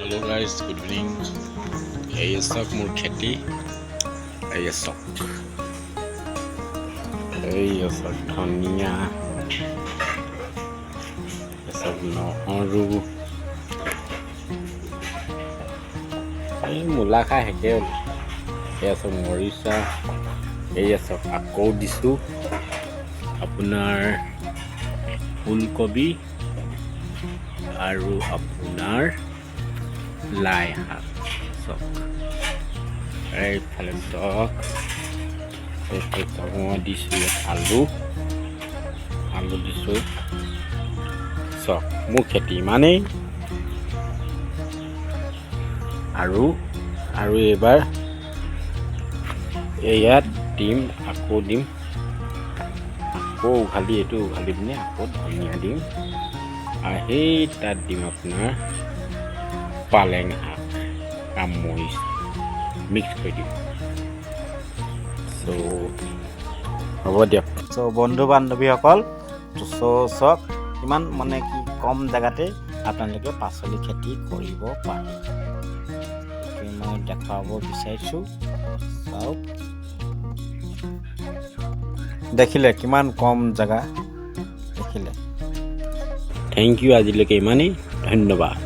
Hello guys, good evening. এই চাওক মোৰ খেতি এই চাওক ধনিয়া চাওক নহৰু এই মূলা খাই শেষে হ'ল এয়া চাওক মৰিচা এয়া চাওক আকৌ দিছোঁ আপোনাৰ ফুলকবি আৰু আপোনাৰ লাই শাক চাওক এইফালে চাওক মই দিছোঁ আলু দিছোঁ চাওক মোৰ খেতি ইমানেই আৰু এইবাৰ ইয়াত দিম আকৌ উঘালি এইটো উঘালি পিনে আকৌ ধনিয়া দিম আৰু সেই তাত দিম আপোনাৰ পালেং শাক মৰিচ মিক্স কৰি দিম হ'ব দিয়ক বন্ধু বান্ধৱীসকল চাওক ইমান মানে কি কম জেগাতে আপোনালোকে পাচলি খেতি কৰিব পাৰে মই দেখুৱাব বিচাৰিছোঁ চাওক দেখিলে কিমান কম জেগা দেখিলে থেংক ইউ আজিলৈকে ইমানেই ধন্যবাদ।